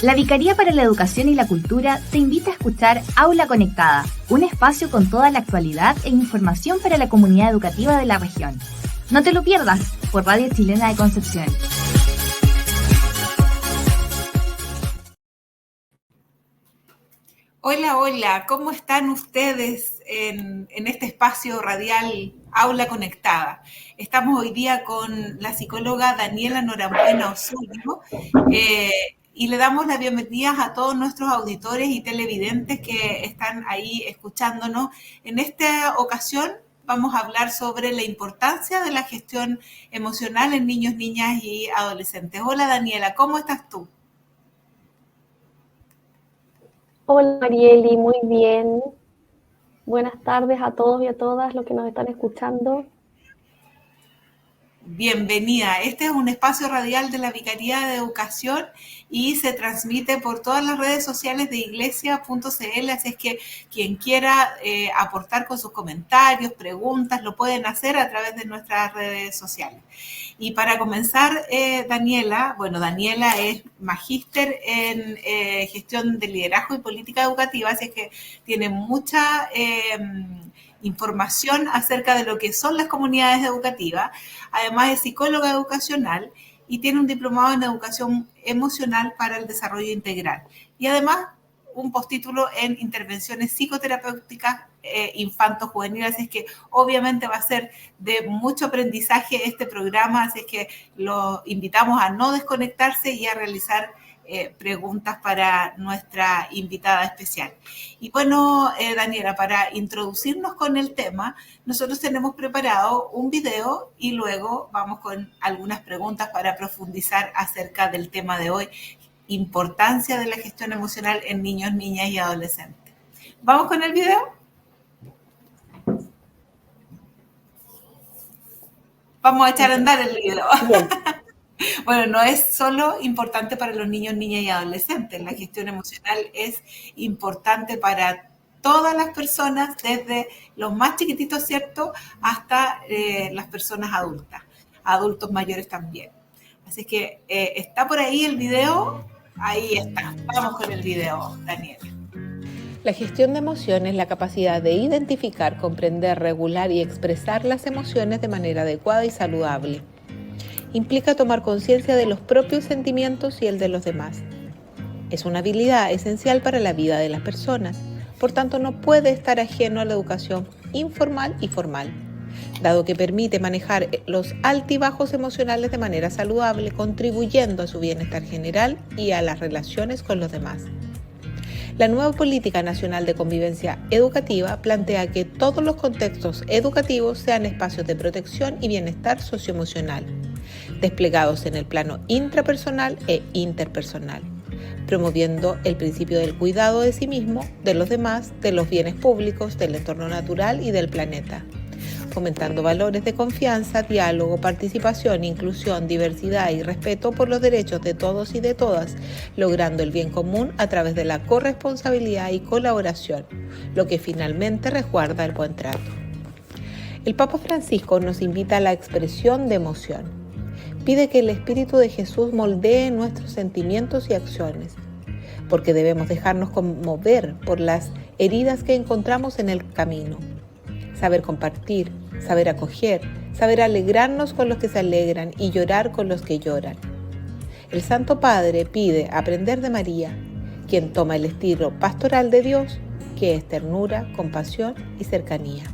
La Vicaría para la Educación y la Cultura te invita a escuchar Aula Conectada, un espacio con toda la actualidad e información para la comunidad educativa de la región. No te lo pierdas por Radio Chilena de Concepción. Hola, hola, ¿cómo están ustedes en este espacio radial Aula Conectada? Estamos hoy día con la psicóloga Daniela Norambuena Osorio y le damos la bienvenida a todos nuestros auditores y televidentes que están ahí escuchándonos. En esta ocasión vamos a hablar sobre la importancia de la gestión emocional en niños, niñas y adolescentes. Hola Daniela, ¿cómo estás tú? Hola Marieli, muy bien. Buenas tardes a todos y a todas los que nos están escuchando. Bienvenida. Este es un espacio radial de la Vicaría de Educación y se transmite por todas las redes sociales de iglesia.cl, así es que quien quiera aportar con sus comentarios, preguntas, lo pueden hacer a través de nuestras redes sociales. Y para comenzar, Daniela es magíster en gestión de liderazgo y política educativa, así es que tiene mucha información acerca de lo que son las comunidades educativas. Además es psicóloga educacional y tiene un diplomado en educación emocional para el desarrollo integral. Y además un postítulo en intervenciones psicoterapéuticas infanto-juveniles, así es que obviamente va a ser de mucho aprendizaje este programa, así es que los invitamos a no desconectarse y a realizar preguntas para nuestra invitada especial. Y bueno, Daniela, para introducirnos con el tema, nosotros tenemos preparado un video y luego vamos con algunas preguntas para profundizar acerca del tema de hoy, importancia de la gestión emocional en niños, niñas y adolescentes. ¿Vamos con el video? Vamos a echar a andar el video. Bien. Bueno, no es solo importante para los niños, niñas y adolescentes. La gestión emocional es importante para todas las personas, desde los más chiquititos, ¿cierto?, hasta las personas adultas, adultos mayores también. Así que está por ahí el video. Ahí está. Vamos con el video, Daniela. La gestión de emociones es la capacidad de identificar, comprender, regular y expresar las emociones de manera adecuada y saludable. Implica tomar conciencia de los propios sentimientos y el de los demás. Es una habilidad esencial para la vida de las personas, por tanto no puede estar ajeno a la educación informal y formal, dado que permite manejar los altibajos emocionales de manera saludable, contribuyendo a su bienestar general y a las relaciones con los demás. La nueva Política Nacional de Convivencia Educativa plantea que todos los contextos educativos sean espacios de protección y bienestar socioemocional, desplegados en el plano intrapersonal e interpersonal, promoviendo el principio del cuidado de sí mismo, de los demás, de los bienes públicos, del entorno natural y del planeta, fomentando valores de confianza, diálogo, participación, inclusión, diversidad y respeto por los derechos de todos y de todas, logrando el bien común a través de la corresponsabilidad y colaboración, lo que finalmente resguarda el buen trato. El Papa Francisco nos invita a la expresión de emoción. Pide que el Espíritu de Jesús moldee nuestros sentimientos y acciones, porque debemos dejarnos conmover por las heridas que encontramos en el camino. Saber compartir, saber acoger, saber alegrarnos con los que se alegran y llorar con los que lloran. El Santo Padre pide aprender de María, quien toma el estilo pastoral de Dios, que es ternura, compasión y cercanía.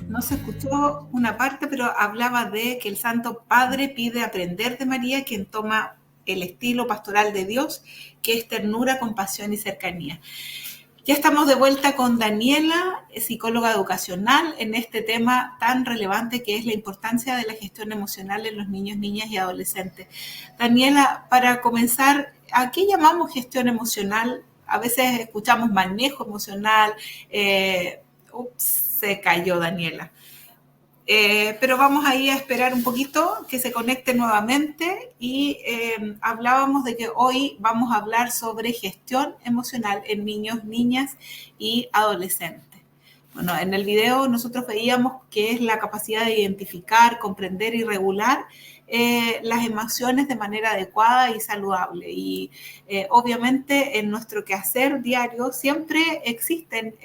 No se escuchó una parte, pero hablaba de que el Santo Padre pide aprender de María, quien toma el estilo pastoral de Dios, que es ternura, compasión y cercanía. Ya estamos de vuelta con Daniela, psicóloga educacional, en este tema tan relevante que es la importancia de la gestión emocional en los niños, niñas y adolescentes. Daniela, para comenzar, ¿a qué llamamos gestión emocional? A veces escuchamos manejo emocional. Se cayó Daniela. Pero vamos ahí a esperar un poquito que se conecte nuevamente y hablábamos de que hoy vamos a hablar sobre gestión emocional en niños, niñas y adolescentes. Bueno, en el video nosotros veíamos que es la capacidad de identificar, comprender y regular las emociones de manera adecuada y saludable. Y obviamente en nuestro quehacer diario siempre existen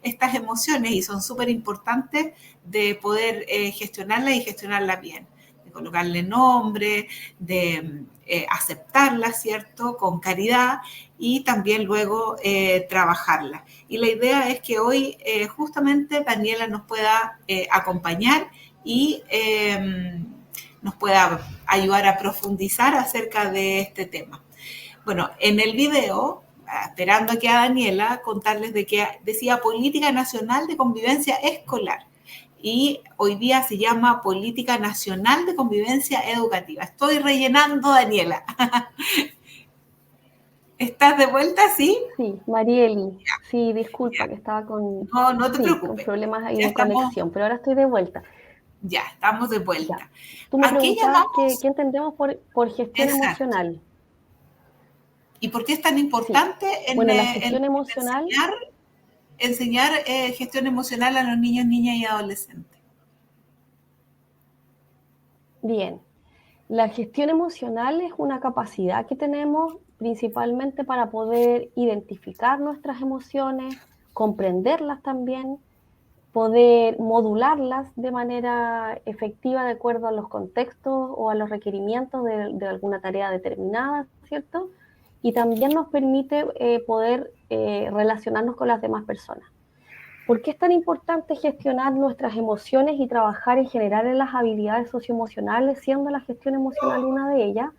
estas emociones y son súper importantes de poder gestionarlas y gestionarlas bien, de colocarle nombre, de aceptarla, ¿cierto? Con caridad y también luego trabajarla. Y la idea es que hoy justamente Daniela nos pueda acompañar y nos pueda ayudar a profundizar acerca de este tema. Bueno, en el video, esperando aquí a Daniela, contarles de que decía Política Nacional de Convivencia Escolar y hoy día se llama Política Nacional de Convivencia Educativa. Estoy rellenando, Daniela. ¿Estás de vuelta, sí? Sí, Marieli. Sí, disculpa que estaba No te con preocupes. problemas ahí Ya de conexión, pero ahora estoy de vuelta. Ya, estamos de Ya. vuelta. Tú me ¿A qué preguntabas qué llamamos? entendemos por gestión Exacto. emocional. ¿Y por qué es tan Sí. importante Bueno, la gestión emocional, enseñar gestión emocional a los niños, niñas y adolescentes? bien. La gestión emocional es una capacidad que tenemos principalmente para poder identificar nuestras emociones, comprenderlas también, poder modularlas de manera efectiva de acuerdo a los contextos o a los requerimientos de alguna tarea determinada, ¿cierto? Y también nos permite poder relacionarnos con las demás personas. ¿Por qué es tan importante gestionar nuestras emociones y trabajar en general en las habilidades socioemocionales, siendo la gestión emocional una de ellas?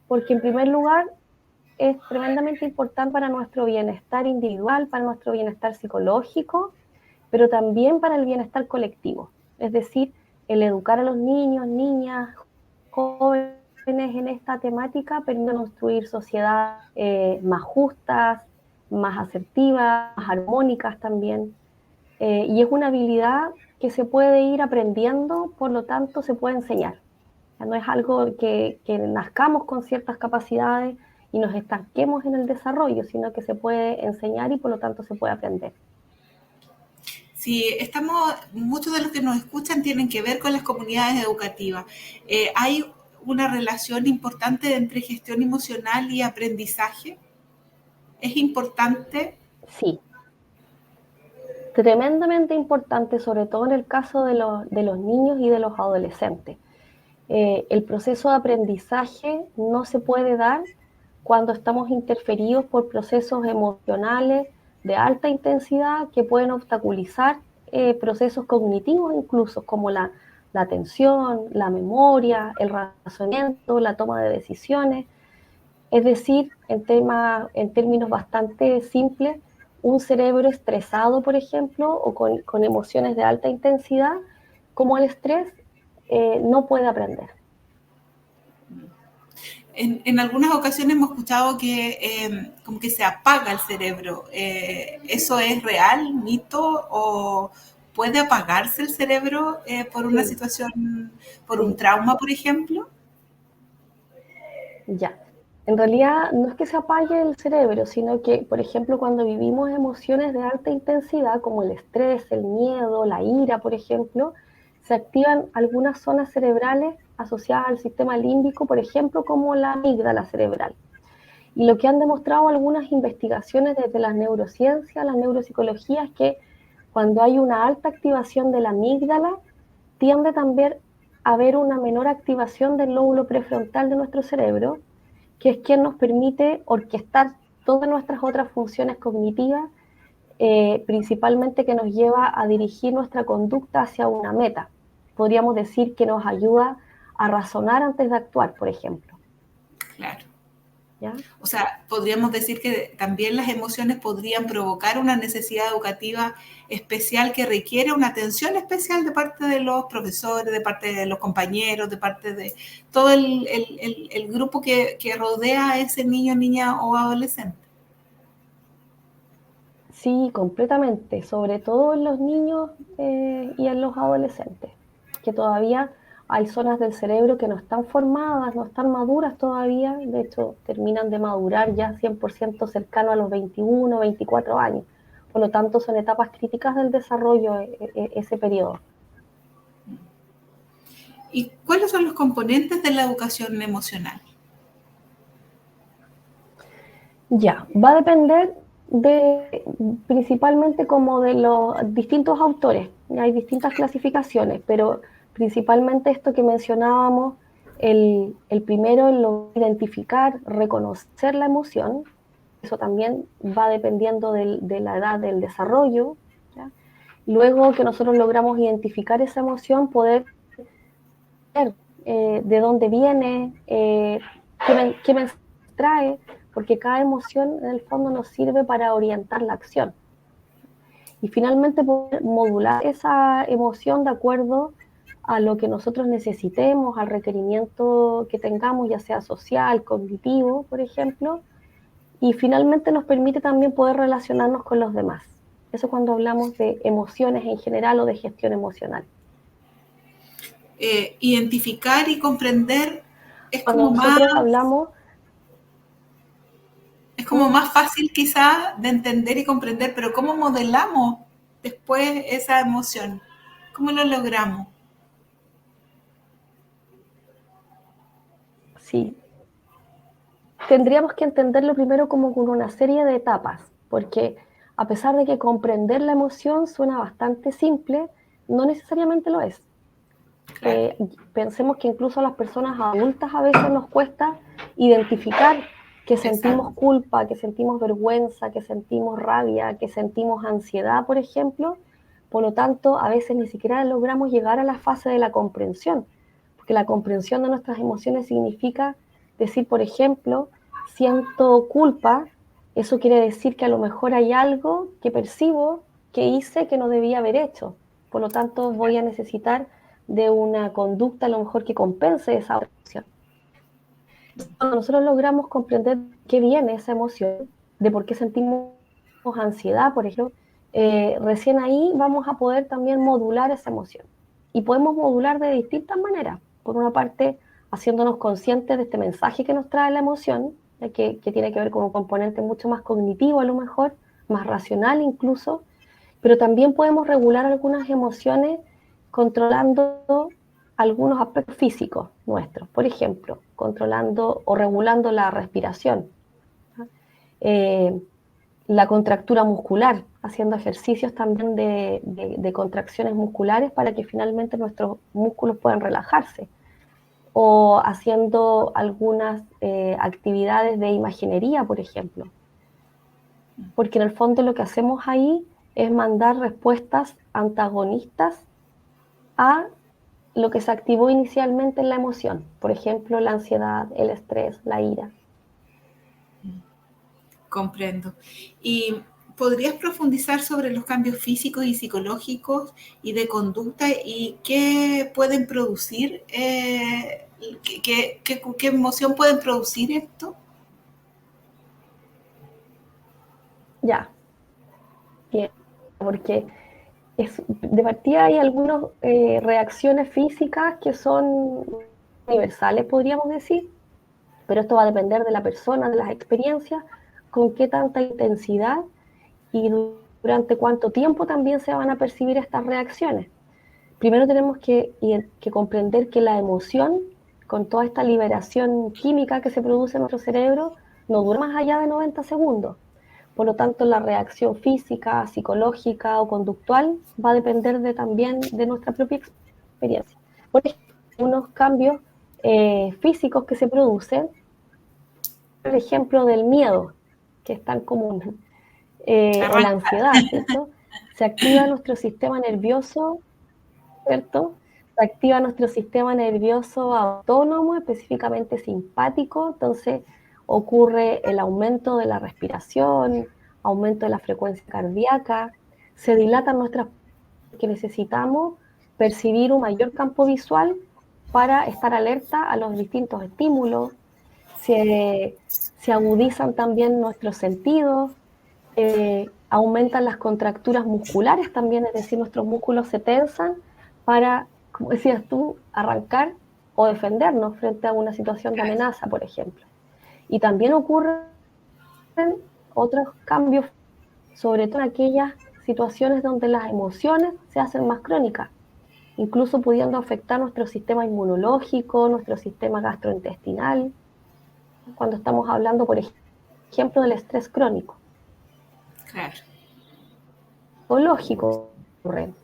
Porque en primer lugar es tremendamente importante para nuestro bienestar individual, para nuestro bienestar psicológico, pero también para el bienestar colectivo. Es decir, el educar a los niños, niñas, jóvenes en esta temática permite construir sociedades más justas, más asertivas, más armónicas también. Y es una habilidad que se puede ir aprendiendo, por lo tanto se puede enseñar. No es algo que nazcamos con ciertas capacidades y nos estanquemos en el desarrollo, sino que se puede enseñar y por lo tanto se puede aprender. Sí, muchos de los que nos escuchan tienen que ver con las comunidades educativas. ¿Hay una relación importante entre gestión emocional y aprendizaje? ¿Es importante? Sí, tremendamente importante, sobre todo en el caso de los niños y de los adolescentes. El proceso de aprendizaje no se puede dar cuando estamos interferidos por procesos emocionales de alta intensidad que pueden obstaculizar procesos cognitivos incluso, como la atención, la memoria, el razonamiento, la toma de decisiones. Es decir, en términos bastante simples, un cerebro estresado, por ejemplo, o con emociones de alta intensidad, como el estrés, no puede aprender. En algunas ocasiones hemos escuchado que como que se apaga el cerebro. ¿Eso es real, mito, o puede apagarse el cerebro por una Sí, situación, por un sí, trauma, por ejemplo? ya. En realidad no es que se apague el cerebro, sino que, por ejemplo, cuando vivimos emociones de alta intensidad, como el estrés, el miedo, la ira, por ejemplo, se activan algunas zonas cerebrales asociadas al sistema límbico, por ejemplo, como la amígdala cerebral. Y lo que han demostrado algunas investigaciones desde las neurociencias, la neuropsicología, es que cuando hay una alta activación de la amígdala, tiende también a haber una menor activación del lóbulo prefrontal de nuestro cerebro, que es quien nos permite orquestar todas nuestras otras funciones cognitivas, principalmente que nos lleva a dirigir nuestra conducta hacia una meta. Podríamos decir que nos ayuda a razonar antes de actuar, por ejemplo. Claro. ¿Ya? O sea, podríamos decir que también las emociones podrían provocar una necesidad educativa especial que requiere una atención especial de parte de los profesores, de parte de los compañeros, de parte de todo el grupo que rodea a ese niño, niña o adolescente. Sí, completamente, sobre todo en los niños y en los adolescentes, que todavía hay zonas del cerebro que no están formadas, no están maduras todavía, de hecho terminan de madurar ya 100% cercano a los 21, 24 años. Por lo tanto, son etapas críticas del desarrollo ese periodo. ¿Y cuáles son los componentes de la educación emocional? Ya, va a depender principalmente como de los distintos autores. Hay distintas clasificaciones, pero principalmente esto que mencionábamos, el primero en lo identificar, reconocer la emoción. Eso también va dependiendo de la edad del desarrollo, ¿ya? Luego que nosotros logramos identificar esa emoción, poder ver de dónde viene, qué me trae, porque cada emoción en el fondo nos sirve para orientar la acción. Y finalmente poder modular esa emoción de acuerdo a lo que nosotros necesitemos, al requerimiento que tengamos, ya sea social, cognitivo, por ejemplo, y finalmente nos permite también poder relacionarnos con los demás. Eso cuando hablamos de emociones en general o de gestión emocional. Identificar y comprender cuando nosotros hablamos... Es como más fácil quizá de entender y comprender, pero ¿cómo modelamos después esa emoción? ¿Cómo lo logramos? Sí. Tendríamos que entenderlo primero como con una serie de etapas, porque a pesar de que comprender la emoción suena bastante simple, no necesariamente lo es. Claro. Pensemos que incluso a las personas adultas a veces nos cuesta identificar que sentimos culpa, que sentimos vergüenza, que sentimos rabia, que sentimos ansiedad, por ejemplo. Por lo tanto, a veces ni siquiera logramos llegar a la fase de la comprensión, porque la comprensión de nuestras emociones significa decir, por ejemplo, siento culpa, eso quiere decir que a lo mejor hay algo que percibo que hice que no debía haber hecho. Por lo tanto, voy a necesitar de una conducta a lo mejor que compense esa emoción. Cuando nosotros logramos comprender qué viene esa emoción, de por qué sentimos ansiedad, por ejemplo, recién ahí vamos a poder también modular esa emoción. Y podemos modular de distintas maneras. Por una parte, haciéndonos conscientes de este mensaje que nos trae la emoción, que tiene que ver con un componente mucho más cognitivo a lo mejor, más racional incluso, pero también podemos regular algunas emociones controlando algunos aspectos físicos nuestros, por ejemplo, controlando o regulando la respiración, la contractura muscular, haciendo ejercicios también de contracciones musculares para que finalmente nuestros músculos puedan relajarse, o haciendo algunas actividades de imaginería, por ejemplo, porque en el fondo lo que hacemos ahí es mandar respuestas antagonistas a lo que se activó inicialmente en la emoción, por ejemplo, la ansiedad, el estrés, la ira. Comprendo. ¿Y podrías profundizar sobre los cambios físicos y psicológicos y de conducta y qué pueden producir, qué emoción pueden producir esto? Ya, bien, porque de partida hay algunas reacciones físicas que son universales, podríamos decir, pero esto va a depender de la persona, de las experiencias, con qué tanta intensidad y durante cuánto tiempo también se van a percibir estas reacciones. Primero tenemos que comprender que la emoción, con toda esta liberación química que se produce en nuestro cerebro, no dura más allá de 90 segundos. Por lo tanto, la reacción física, psicológica o conductual va a depender también de nuestra propia experiencia. Por ejemplo, unos cambios físicos que se producen, por ejemplo, del miedo, que es tan común, o la ansiedad, ¿cierto? Se activa nuestro sistema nervioso, ¿cierto? Se activa nuestro sistema nervioso autónomo, específicamente simpático, entonces ocurre el aumento de la respiración, aumento de la frecuencia cardíaca, se dilatan nuestras que necesitamos percibir un mayor campo visual para estar alerta a los distintos estímulos, se agudizan también nuestros sentidos, aumentan las contracturas musculares también, es decir, nuestros músculos se tensan para, como decías tú, arrancar o defendernos frente a una situación de amenaza, por ejemplo. Y también ocurren otros cambios sobre todo en aquellas situaciones donde las emociones se hacen más crónicas, incluso pudiendo afectar nuestro sistema inmunológico, nuestro sistema gastrointestinal, cuando estamos hablando, por ejemplo, del estrés crónico. Claro. O lógico ocurre.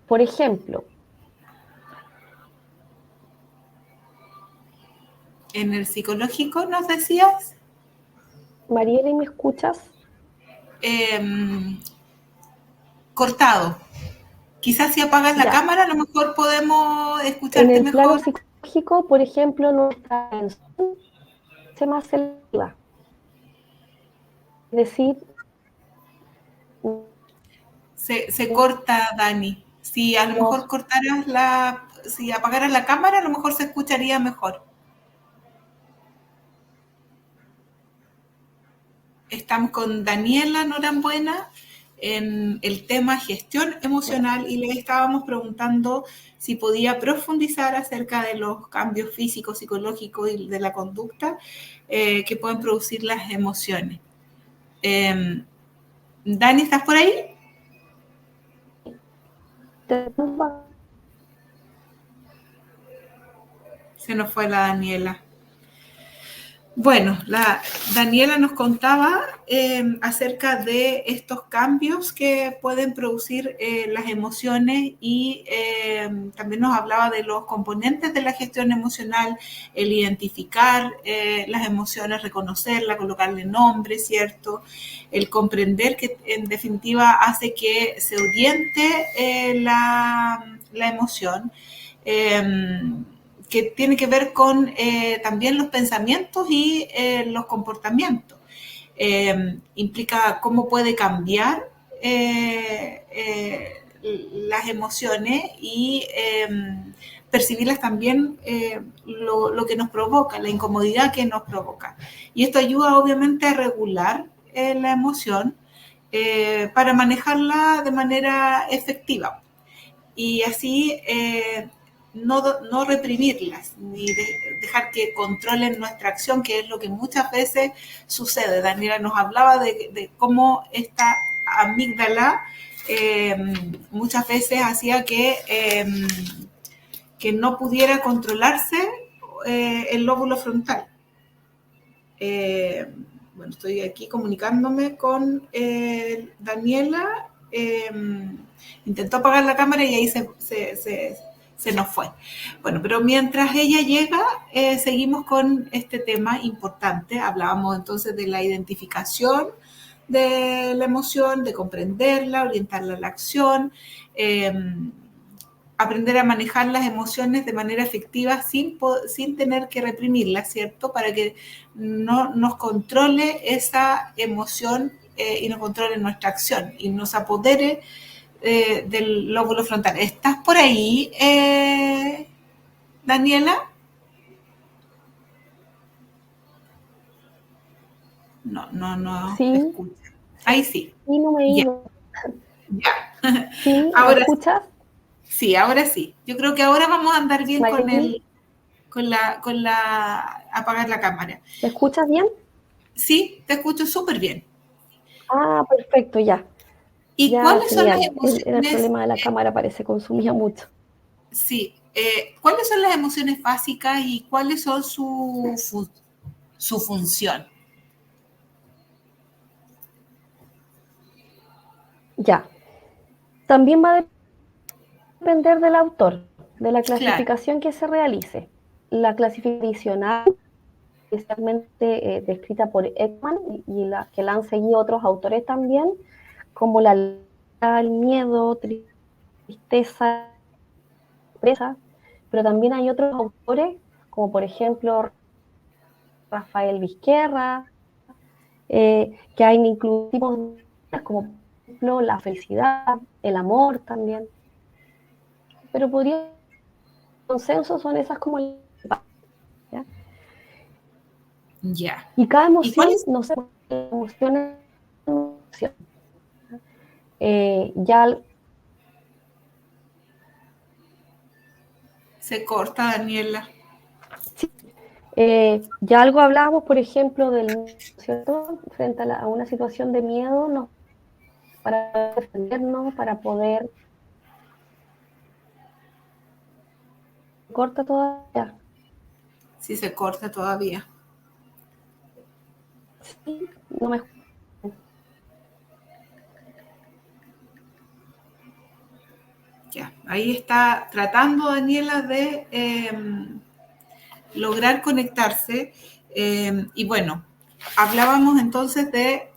Por ejemplo, En el psicológico, ¿nos decías? Mariela, ¿me escuchas? Cortado. Quizás si apagas la Ya. cámara, a lo mejor podemos En escucharte el plano mejor. psicológico, por ejemplo, nuestra atención se más selectiva. Es decir, Se corta, Dani. Si a lo mejor si apagaras la cámara, a lo mejor se escucharía mejor. Estamos con Daniela Norambuena en el tema gestión emocional y le estábamos preguntando si podía profundizar acerca de los cambios físicos, psicológicos y de la conducta que pueden producir las emociones. Dani, ¿estás por ahí? Se nos fue la Daniela. Bueno, la Daniela nos contaba acerca de estos cambios que pueden producir las emociones y también nos hablaba de los componentes de la gestión emocional, el identificar las emociones, reconocerlas, colocarle nombre, ¿cierto? El comprender que en definitiva hace que se oriente la emoción. Que tiene que ver con también los pensamientos y los comportamientos. Implica cómo puede cambiar las emociones y percibirlas también lo que nos provoca, la incomodidad que nos provoca. Y esto ayuda obviamente a regular la emoción para manejarla de manera efectiva. Y así no reprimirlas, ni dejar que controlen nuestra acción, que es lo que muchas veces sucede. Daniela nos hablaba de cómo esta amígdala muchas veces hacía que no pudiera controlarse el lóbulo frontal. Bueno, estoy aquí comunicándome con Daniela. Intentó apagar la cámara y ahí se nos fue. Bueno, pero mientras ella llega, seguimos con este tema importante. Hablábamos entonces de la identificación de la emoción, de comprenderla, orientarla a la acción, aprender a manejar las emociones de manera efectiva sin tener que reprimirlas, ¿cierto? Para que no nos controle esa emoción y nos controle nuestra acción y nos apodere del lóbulo frontal. ¿Estás por ahí, Daniela? No sí, te escucho. Ahí sí. Sí, no me he ido. Ya. Sí, ¿me Ahora escuchas? sí, ahora sí. Yo creo que ahora vamos a andar bien Mayeli, con apagar la cámara. ¿me escuchas bien? Sí, te escucho súper bien. Ah, perfecto, ya. ¿Y Ya, cuáles son las genial. Era el emociones? problema de la cámara, parece, consumía mucho. Sí, ¿cuáles son las emociones básicas y cuáles son su función? Ya. También va a depender del autor, de la Claro, clasificación que se realice. La clasificación adicional, especialmente descrita por Ekman y la que la han seguido otros autores también, como el miedo, tristeza, sorpresa, pero también hay otros autores, como por ejemplo Rafael Vizquerra, que hay incluso tipos como por ejemplo la felicidad, el amor también. Pero podría consenso son esas como ¿ya? ya. Y cada ¿Y emoción, cuáles? no sé, emoción, ya Se corta, Daniela. ya algo hablábamos, por ejemplo, del ¿cierto? Frente a una situación de miedo, para defendernos, para poder... Corta todavía. Sí, se corta todavía. Sí, no me... Ya, ahí está tratando Daniela de lograr conectarse. Y bueno, hablábamos entonces de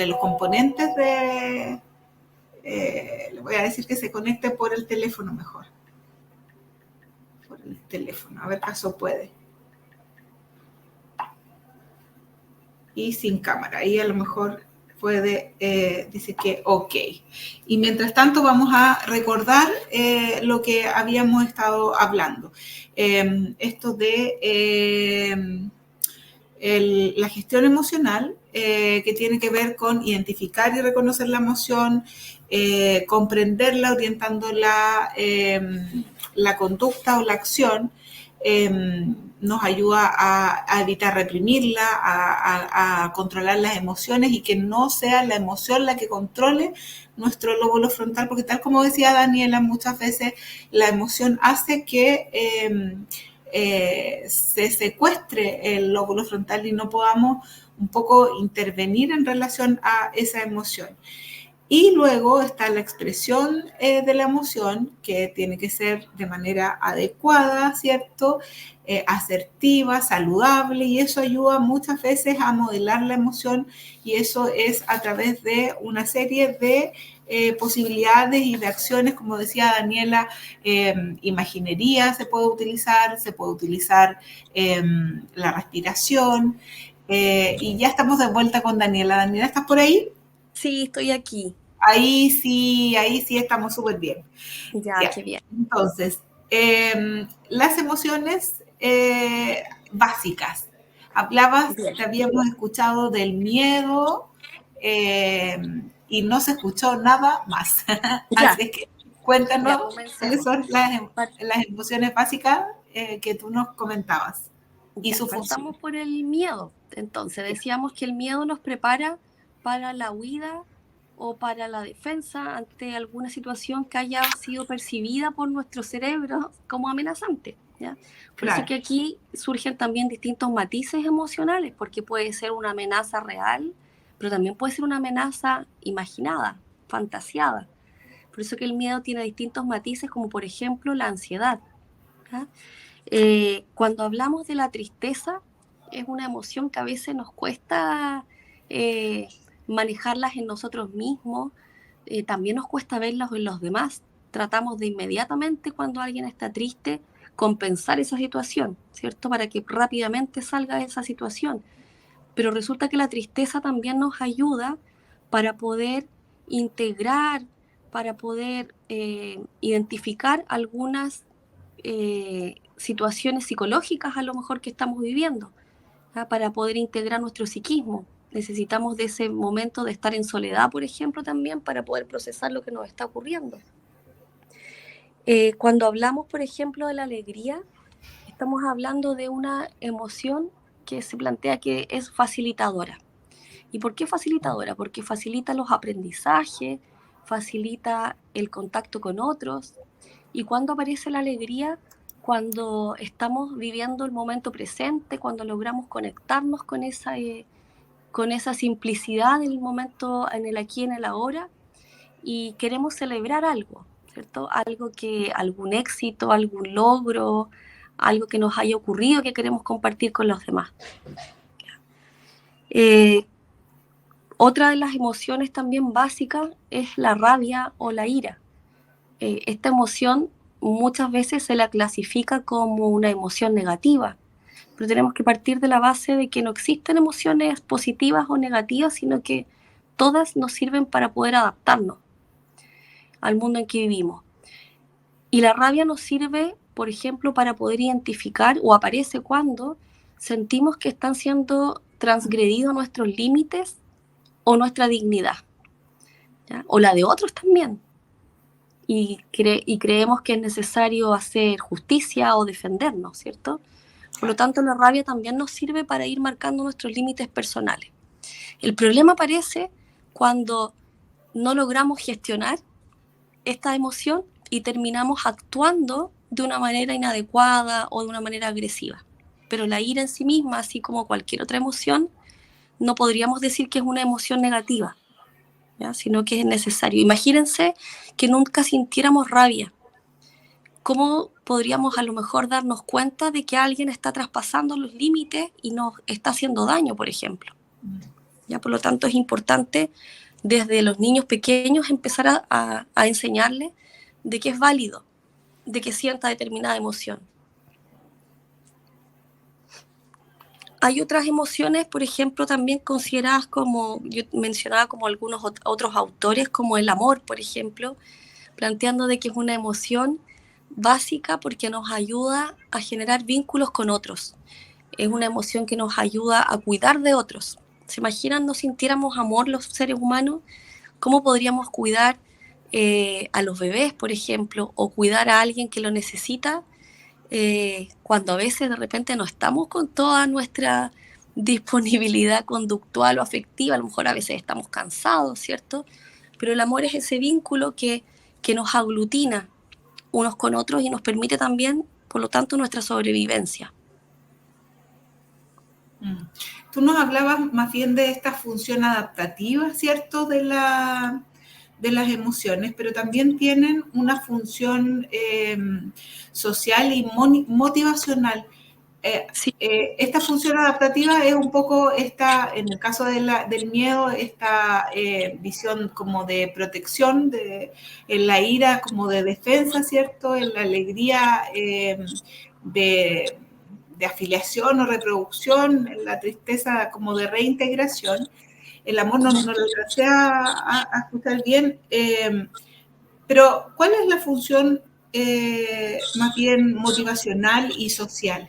los componentes de... le voy a decir que se conecte por el teléfono mejor. Por el teléfono, a ver caso puede. Y sin cámara, ahí a lo mejor puede decir que ok. Y mientras tanto vamos a recordar lo que habíamos estado hablando. Esto de la gestión emocional, que tiene que ver con identificar y reconocer la emoción, comprenderla, orientando la conducta o la acción, nos ayuda a evitar reprimirla, a controlar las emociones y que no sea la emoción la que controle nuestro lóbulo frontal, porque tal como decía Daniela, muchas veces la emoción hace que se secuestre el lóbulo frontal y no podamos un poco intervenir en relación a esa emoción. Y luego está la expresión de la emoción, que tiene que ser de manera adecuada, ¿cierto? Asertiva, saludable, y eso ayuda muchas veces a modelar la emoción, y eso es a través de una serie de posibilidades y de acciones, como decía Daniela, imaginería se puede utilizar la respiración, y ya estamos de vuelta con Daniela. Daniela, ¿estás por ahí? Sí, estoy aquí. Ahí sí estamos súper bien. Ya, qué bien. Entonces, las emociones básicas. Hablabas, Bien. te habíamos escuchado del miedo y no se escuchó nada más. Ya. Así es que cuéntanos cuáles son las emociones básicas que tú nos comentabas y su función. Partamos por el miedo. Entonces, decíamos que el miedo nos prepara para la huida o para la defensa ante alguna situación que haya sido percibida por nuestro cerebro como amenazante, ¿ya? Por eso que aquí surgen también distintos matices emocionales, porque puede ser una amenaza real, pero también puede ser una amenaza imaginada, fantasiada. Por eso que el miedo tiene distintos matices, como por ejemplo la ansiedad, ¿ya? Cuando hablamos de la tristeza, es una emoción que a veces nos cuesta manejarlas en nosotros mismos, también nos cuesta verlas en los demás. Tratamos de inmediatamente, cuando alguien está triste, compensar esa situación, ¿cierto? Para que rápidamente salga de esa situación. Pero resulta que la tristeza también nos ayuda para poder integrar, para poder identificar algunas situaciones psicológicas a lo mejor que estamos viviendo, ¿ya? Para poder integrar nuestro psiquismo. Necesitamos de ese momento de estar en soledad, por ejemplo, también para poder procesar lo que nos está ocurriendo. Cuando hablamos, por ejemplo, de la alegría, estamos hablando de una emoción que se plantea que es facilitadora. ¿Y por qué facilitadora? Porque facilita los aprendizajes, facilita el contacto con otros. ¿Y cuándo aparece la alegría? Cuando estamos viviendo el momento presente, cuando logramos conectarnos con esa simplicidad del momento, en el aquí y en el ahora, y queremos celebrar algo, ¿cierto? Algún éxito, algún logro, algo que nos haya ocurrido que queremos compartir con los demás. Otra de las emociones también básicas es la rabia o la ira. Esta emoción muchas veces se la clasifica como una emoción negativa, pero tenemos que partir de la base de que no existen emociones positivas o negativas, sino que todas nos sirven para poder adaptarnos al mundo en que vivimos. Y la rabia nos sirve, por ejemplo, para poder identificar, o aparece cuando sentimos que están siendo transgredidos nuestros límites o nuestra dignidad, ¿ya? O la de otros también. Y creemos que es necesario hacer justicia o defendernos, ¿cierto? Por lo tanto, la rabia también nos sirve para ir marcando nuestros límites personales. El problema aparece cuando no logramos gestionar esta emoción y terminamos actuando de una manera inadecuada o de una manera agresiva. Pero la ira en sí misma, así como cualquier otra emoción, no podríamos decir que es una emoción negativa, ¿ya? Sino que es necesario. Imagínense que nunca sintiéramos rabia. ¿Cómo podríamos a lo mejor darnos cuenta de que alguien está traspasando los límites y nos está haciendo daño, por ejemplo? ¿Ya? Por lo tanto, es importante desde los niños pequeños empezar a enseñarles de que es válido, de que sienta determinada emoción. Hay otras emociones, por ejemplo, también consideradas como, yo mencionaba como algunos otros autores, como el amor, por ejemplo, planteando de que es una emoción básica porque nos ayuda a generar vínculos con otros. Es una emoción que nos ayuda a cuidar de otros. ¿Se imaginan no sintiéramos amor los seres humanos? ¿Cómo podríamos cuidar a los bebés, por ejemplo, o cuidar a alguien que lo necesita cuando a veces de repente no estamos con toda nuestra disponibilidad conductual o afectiva? A lo mejor a veces estamos cansados, ¿cierto? Pero el amor es ese vínculo que nos aglutina unos con otros y nos permite también, por lo tanto, nuestra sobrevivencia. Tú nos hablabas más bien de esta función adaptativa, ¿cierto?, de las emociones, pero también tienen una función social y motivacional. Sí. Esta función adaptativa es un poco en el caso del miedo, esta visión como de protección, en la ira como de defensa, ¿cierto?, en la alegría de afiliación o reproducción, en la tristeza como de reintegración. El amor no lo alcancé a escuchar bien, pero ¿cuál es la función más bien motivacional y social?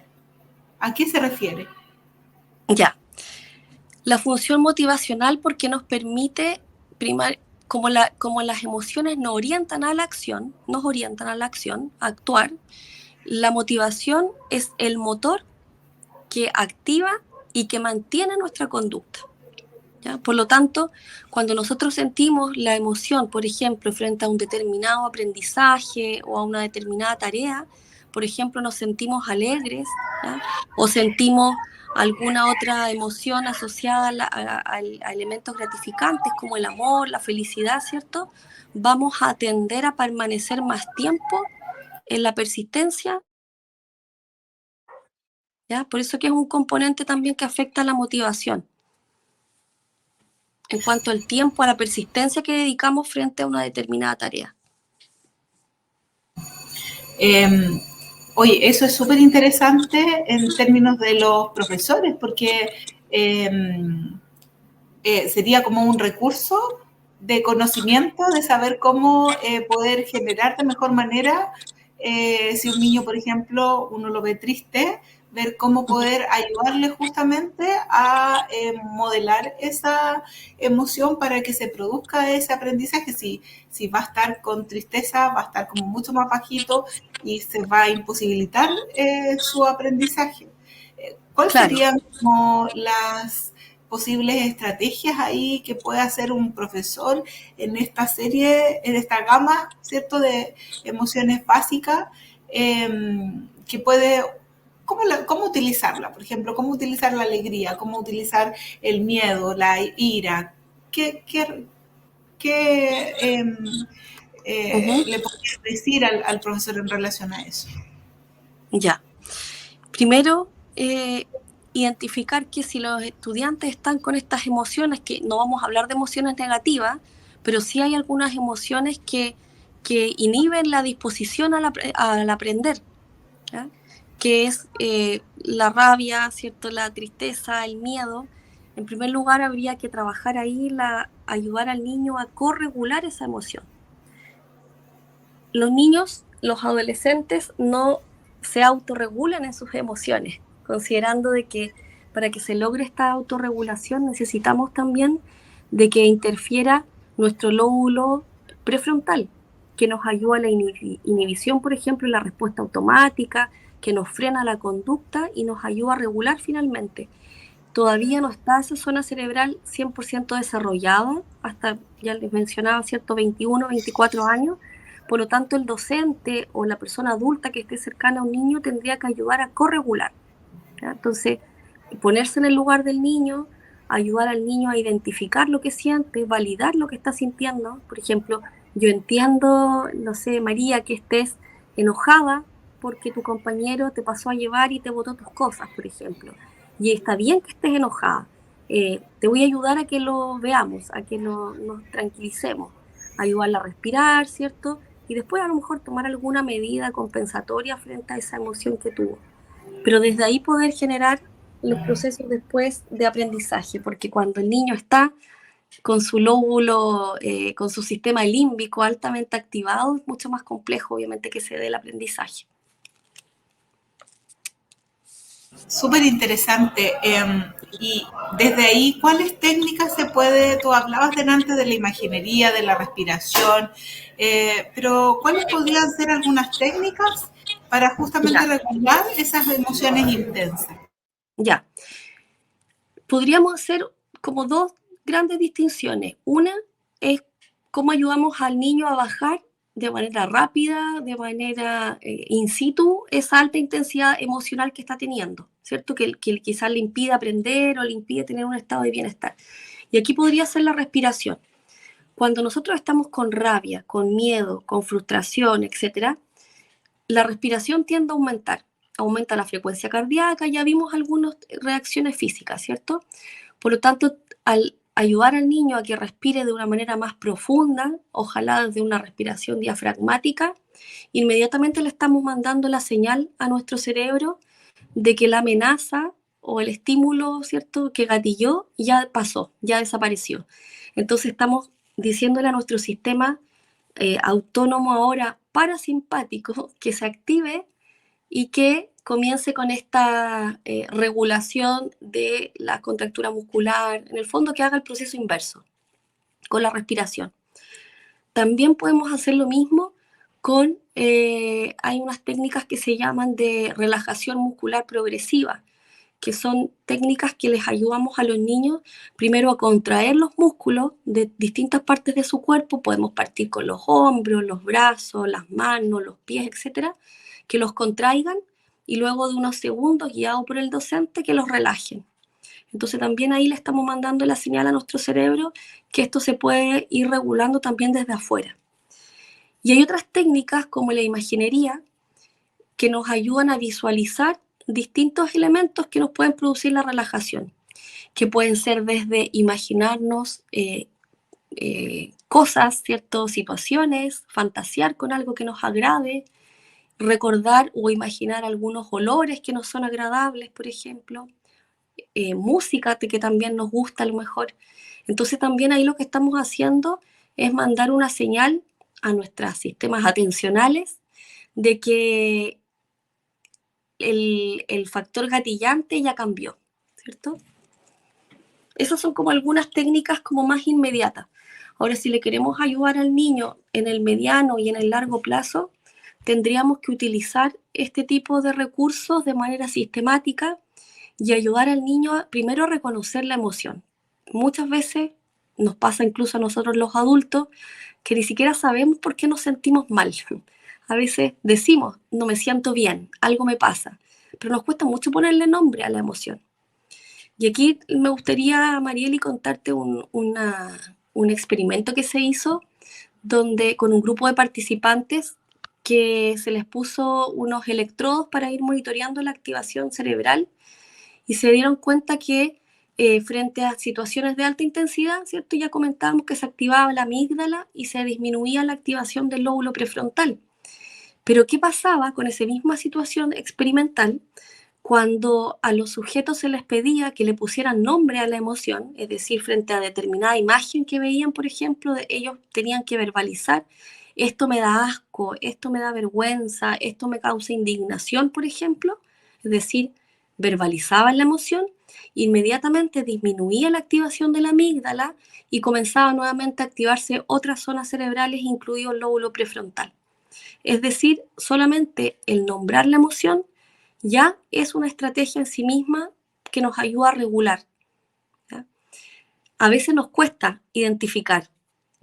¿A qué se refiere? Ya. La función motivacional porque nos permite, como las emociones nos orientan a la acción, a actuar, la motivación es el motor que activa y que mantiene nuestra conducta, ¿ya? Por lo tanto, cuando nosotros sentimos la emoción, por ejemplo, frente a un determinado aprendizaje o a una determinada tarea, por ejemplo, nos sentimos alegres, ¿ya? O sentimos alguna otra emoción asociada a elementos gratificantes como el amor, la felicidad, ¿cierto? Vamos a tender a permanecer más tiempo en la persistencia, ¿ya? Por eso que es un componente también que afecta a la motivación. En cuanto al tiempo, a la persistencia que dedicamos frente a una determinada tarea. Oye, eso es súper interesante en términos de los profesores, porque sería como un recurso de conocimiento, de saber cómo poder generar de mejor manera, si un niño, por ejemplo, uno lo ve triste, ver cómo poder ayudarle justamente a modelar esa emoción para que se produzca ese aprendizaje. Si va a estar con tristeza, va a estar como mucho más bajito y se va a imposibilitar su aprendizaje. ¿Cuáles serían como las posibles estrategias ahí que puede hacer un profesor en esta serie, en esta gama, ¿cierto?, de emociones básicas, que puede, ¿cómo utilizarla? Por ejemplo, ¿cómo utilizar la alegría? ¿Cómo utilizar el miedo, la ira? ¿Qué le podrías decir al profesor en relación a eso? Ya. Primero, identificar que si los estudiantes están con estas emociones, que no vamos a hablar de emociones negativas, pero sí hay algunas emociones que inhiben la disposición al aprender, ¿ya? Que es la rabia, ¿cierto?, la tristeza, el miedo. En primer lugar, habría que trabajar ahí, ayudar al niño a corregular esa emoción. Los niños, los adolescentes, no se autorregulan en sus emociones, considerando de que para que se logre esta autorregulación necesitamos también de que interfiera nuestro lóbulo prefrontal, que nos ayuda a la inhibición, por ejemplo, y la respuesta automática, que nos frena la conducta y nos ayuda a regular finalmente. Todavía no está esa zona cerebral 100% desarrollada, hasta, ya les mencionaba, ¿cierto?, 21, 24 años. Por lo tanto, el docente o la persona adulta que esté cercana a un niño tendría que ayudar a corregular, ¿ya? Entonces, ponerse en el lugar del niño, ayudar al niño a identificar lo que siente, validar lo que está sintiendo. Por ejemplo, yo entiendo, no sé, María, que estés enojada porque tu compañero te pasó a llevar y te botó tus cosas, por ejemplo. Y está bien que estés enojada. Te voy a ayudar a que lo veamos, a que nos tranquilicemos, ayudarla a respirar, ¿cierto? Y después a lo mejor tomar alguna medida compensatoria frente a esa emoción que tuvo. Pero desde ahí poder generar los procesos después de aprendizaje, porque cuando el niño está con su lóbulo, con su sistema límbico altamente activado, es mucho más complejo, obviamente, que se dé el aprendizaje. Súper interesante. Y desde ahí, ¿cuáles técnicas se puede? Tú hablabas delante de la imaginería, de la respiración, pero ¿cuáles podrían ser algunas técnicas para justamente regular esas emociones intensas? Ya. Podríamos hacer como dos grandes distinciones. Una es cómo ayudamos al niño a bajar de manera rápida, de manera in situ, esa alta intensidad emocional que está teniendo, ¿cierto? Que quizás le impide aprender o le impide tener un estado de bienestar. Y aquí podría ser la respiración. Cuando nosotros estamos con rabia, con miedo, con frustración, etc., la respiración tiende a aumentar. Aumenta la frecuencia cardíaca, ya vimos algunas reacciones físicas, ¿cierto? Por lo tanto, al ayudar al niño a que respire de una manera más profunda, ojalá desde una respiración diafragmática, inmediatamente le estamos mandando la señal a nuestro cerebro de que la amenaza o el estímulo, ¿cierto?, que gatilló ya pasó, ya desapareció. Entonces estamos diciéndole a nuestro sistema autónomo ahora parasimpático que se active y que comience con esta regulación de la contractura muscular, en el fondo que haga el proceso inverso con la respiración. También podemos hacer lo mismo con, hay unas técnicas que se llaman de relajación muscular progresiva, que son técnicas que les ayudamos a los niños primero a contraer los músculos de distintas partes de su cuerpo. Podemos partir con los hombros, los brazos, las manos, los pies, etcétera, que los contraigan y luego de unos segundos, guiado por el docente, que los relajen. Entonces también ahí le estamos mandando la señal a nuestro cerebro que esto se puede ir regulando también desde afuera. Y hay otras técnicas como la imaginería que nos ayudan a visualizar distintos elementos que nos pueden producir la relajación, que pueden ser desde imaginarnos cosas, ¿cierto?, situaciones, fantasear con algo que nos agrade, recordar o imaginar algunos olores que nos son agradables, por ejemplo, música que también nos gusta a lo mejor. Entonces también ahí lo que estamos haciendo es mandar una señal a nuestros sistemas atencionales de que el factor gatillante ya cambió, ¿cierto? Esas son como algunas técnicas como más inmediatas. Ahora, si le queremos ayudar al niño en el mediano y en el largo plazo, tendríamos que utilizar este tipo de recursos de manera sistemática y ayudar al niño primero a reconocer la emoción. Muchas veces nos pasa incluso a nosotros los adultos que ni siquiera sabemos por qué nos sentimos mal. A veces decimos, no me siento bien, algo me pasa, pero nos cuesta mucho ponerle nombre a la emoción. Y aquí me gustaría, Marieli, contarte un experimento que se hizo donde con un grupo de participantes que se les puso unos electrodos para ir monitoreando la activación cerebral y se dieron cuenta que frente a situaciones de alta intensidad, ¿cierto? Ya comentábamos que se activaba la amígdala y se disminuía la activación del lóbulo prefrontal. Pero ¿qué pasaba con esa misma situación experimental cuando a los sujetos se les pedía que le pusieran nombre a la emoción? Es decir, frente a determinada imagen que veían, por ejemplo, ellos tenían que verbalizar: esto me da asco, esto me da vergüenza, esto me causa indignación, por ejemplo. Es decir, verbalizaban la emoción, inmediatamente disminuía la activación de la amígdala y comenzaba nuevamente a activarse otras zonas cerebrales, incluido el lóbulo prefrontal. Es decir, solamente el nombrar la emoción ya es una estrategia en sí misma que nos ayuda a regular. ¿Ya? A veces nos cuesta identificar.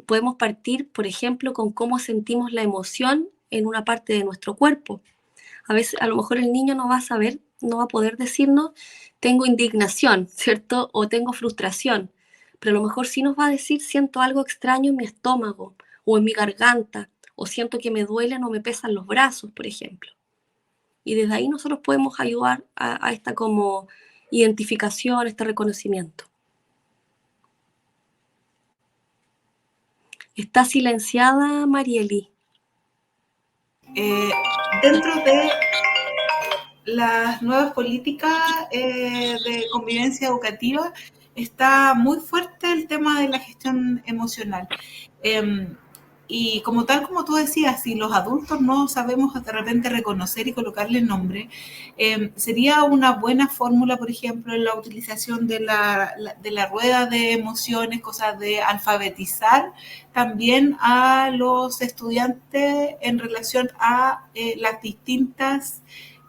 Podemos partir, por ejemplo, con cómo sentimos la emoción en una parte de nuestro cuerpo. A veces, a lo mejor el niño no va a saber, no va a poder decirnos, tengo indignación, ¿cierto? O tengo frustración. Pero a lo mejor sí nos va a decir, siento algo extraño en mi estómago o en mi garganta, o siento que me duelen o me pesan los brazos, por ejemplo. Y desde ahí nosotros podemos ayudar a esta como identificación, este reconocimiento. Está silenciada Marieli. Dentro de las nuevas políticas de convivencia educativa está muy fuerte el tema de la gestión emocional. Y como tal, como tú decías, si los adultos no sabemos de repente reconocer y colocarle nombre, sería una buena fórmula, por ejemplo, en la utilización de la rueda de emociones, cosas de alfabetizar también a los estudiantes en relación a las distintas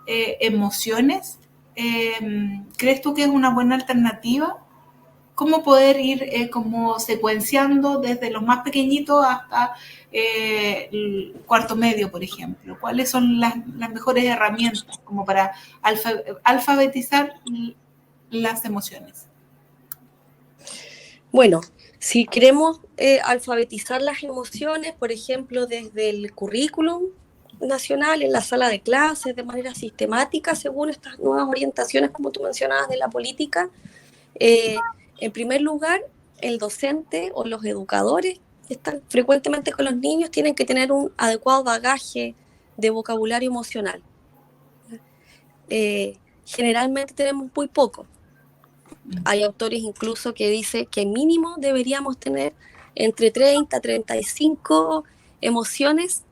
emociones. ¿Crees tú que es una buena alternativa? ¿Cómo poder ir como secuenciando desde los más pequeñitos hasta el cuarto medio, por ejemplo? ¿Cuáles son las mejores herramientas como para alfabetizar las emociones? Bueno, si queremos alfabetizar las emociones, por ejemplo, desde el currículum nacional, en la sala de clases, de manera sistemática, según estas nuevas orientaciones, como tú mencionabas, de la política, en primer lugar, el docente o los educadores que están frecuentemente con los niños tienen que tener un adecuado bagaje de vocabulario emocional. Generalmente tenemos muy poco. Hay autores incluso que dicen que mínimo deberíamos tener entre 30 a 35 emociones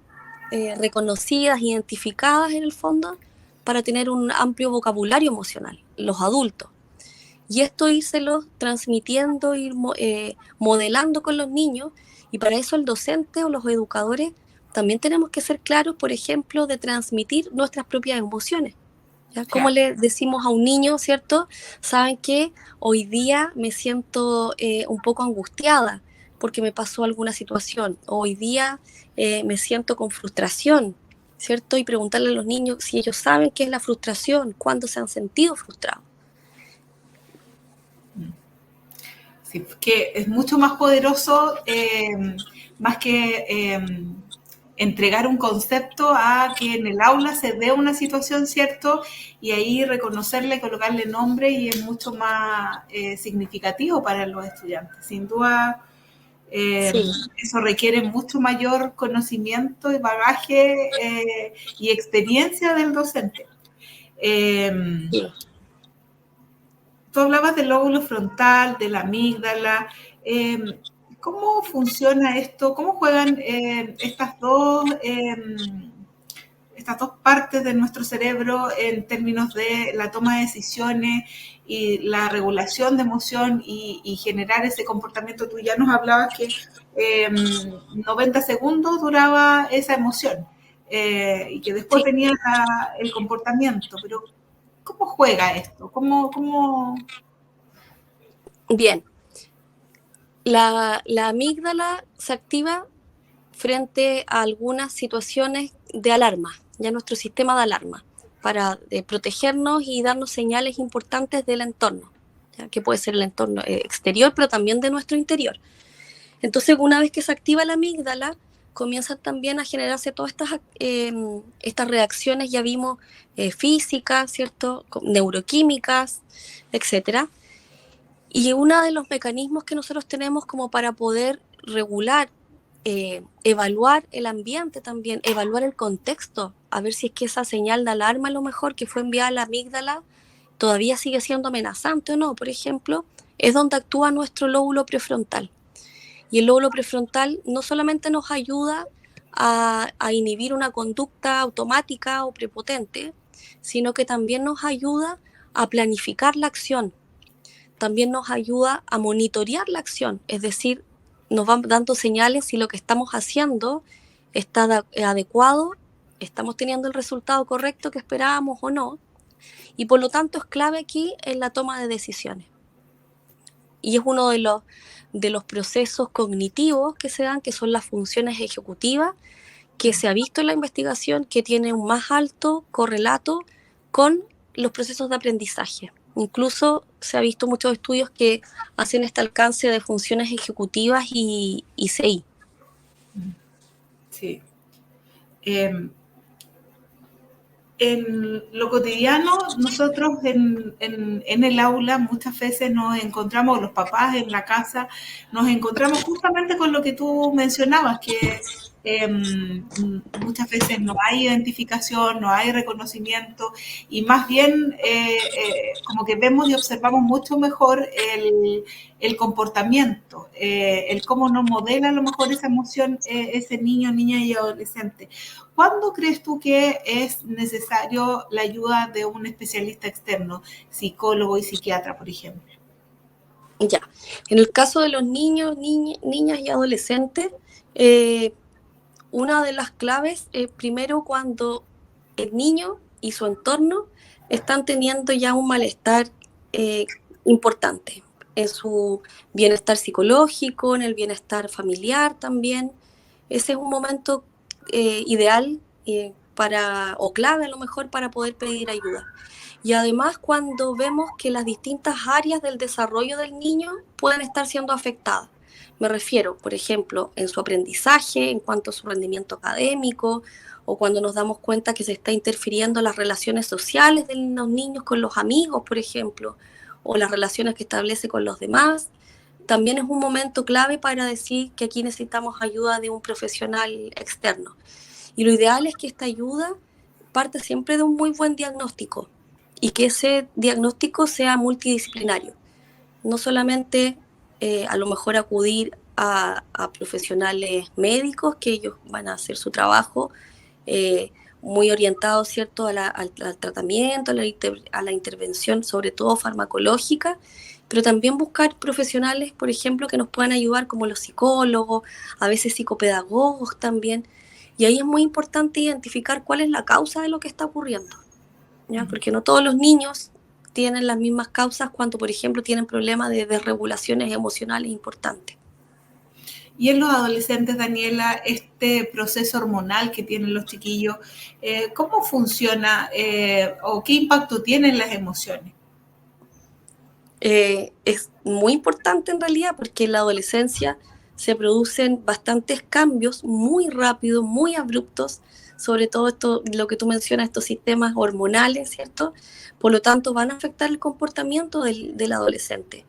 reconocidas, identificadas en el fondo, para tener un amplio vocabulario emocional, los adultos. Y esto írselo transmitiendo, ir modelando con los niños, y para eso el docente o los educadores también tenemos que ser claros, por ejemplo, de transmitir nuestras propias emociones. ¿Ya? Como le decimos a un niño, ¿cierto? Saben que hoy día me siento un poco angustiada porque me pasó alguna situación. Hoy día me siento con frustración, ¿cierto? Y preguntarle a los niños si ellos saben qué es la frustración, cuándo se han sentido frustrados. Sí, que es mucho más poderoso, más que entregar un concepto, a que en el aula se dé una situación, ¿cierto? Y ahí reconocerle y colocarle nombre, y es mucho más significativo para los estudiantes. Sin duda, Sí. eso requiere mucho mayor conocimiento y bagaje y experiencia del docente. Sí. Tú hablabas del lóbulo frontal, de la amígdala. ¿Cómo funciona esto? ¿Cómo juegan estas dos partes de nuestro cerebro en términos de la toma de decisiones y la regulación de emoción y generar ese comportamiento? Tú ya nos hablabas que 90 segundos duraba esa emoción y que después venía el comportamiento, pero ¿cómo juega esto? Bien, la amígdala se activa frente a algunas situaciones de alarma, ya nuestro sistema de alarma, para protegernos y darnos señales importantes del entorno, ¿ya? Que puede ser el entorno exterior, pero también de nuestro interior. Entonces, una vez que se activa la amígdala, comienzan también a generarse todas estas reacciones, ya vimos, físicas, ¿cierto? Neuroquímicas, etcétera. Y uno de los mecanismos que nosotros tenemos como para poder regular, evaluar el ambiente también, evaluar el contexto, a ver si es que esa señal de alarma a lo mejor que fue enviada a la amígdala todavía sigue siendo amenazante o no, por ejemplo, es donde actúa nuestro lóbulo prefrontal. Y el lóbulo prefrontal no solamente nos ayuda a inhibir una conducta automática o prepotente, sino que también nos ayuda a planificar la acción. También nos ayuda a monitorear la acción, es decir, nos van dando señales si lo que estamos haciendo está adecuado, estamos teniendo el resultado correcto que esperábamos o no, y por lo tanto es clave aquí en la toma de decisiones. Y es uno de los procesos cognitivos que se dan, que son las funciones ejecutivas, que se ha visto en la investigación que tiene un más alto correlato con los procesos de aprendizaje. Incluso se ha visto muchos estudios que hacen este alcance de funciones ejecutivas y CI. Sí. En lo cotidiano, nosotros en el aula muchas veces nos encontramos, los papás en la casa, nos encontramos justamente con lo que tú mencionabas, que muchas veces no hay identificación, no hay reconocimiento, y más bien como que vemos y observamos mucho mejor el comportamiento, el cómo nos modela a lo mejor esa emoción ese niño, niña y adolescente. ¿Cuándo crees tú que es necesario la ayuda de un especialista externo, psicólogo y psiquiatra, por ejemplo? Ya, en el caso de los niños, niñas y adolescentes, una de las claves es primero cuando el niño y su entorno están teniendo ya un malestar importante en su bienestar psicológico, en el bienestar familiar también. Ese es un momento ideal o clave a lo mejor para poder pedir ayuda. Y además cuando vemos que las distintas áreas del desarrollo del niño pueden estar siendo afectadas. Me refiero, por ejemplo, en su aprendizaje, en cuanto a su rendimiento académico, o cuando nos damos cuenta que se está interfiriendo las relaciones sociales de los niños con los amigos, por ejemplo, o las relaciones que establece con los demás. También es un momento clave para decir que aquí necesitamos ayuda de un profesional externo. Y lo ideal es que esta ayuda parte siempre de un muy buen diagnóstico y que ese diagnóstico sea multidisciplinario. No solamente a lo mejor acudir a profesionales médicos, que ellos van a hacer su trabajo muy orientado, ¿cierto?, al tratamiento, a la intervención, sobre todo farmacológica, pero también buscar profesionales, por ejemplo, que nos puedan ayudar, como los psicólogos, a veces psicopedagogos también. Y ahí es muy importante identificar cuál es la causa de lo que está ocurriendo, ¿ya? Porque no todos los niños tienen las mismas causas cuando, por ejemplo, tienen problemas de desregulaciones emocionales importantes. Y en los adolescentes, Daniela, este proceso hormonal que tienen los chiquillos, ¿cómo funciona o qué impacto tienen las emociones? Es muy importante en realidad porque en la adolescencia se producen bastantes cambios muy rápidos, muy abruptos, sobre todo esto, lo que tú mencionas, estos sistemas hormonales, ¿cierto? Por lo tanto, van a afectar el comportamiento del adolescente.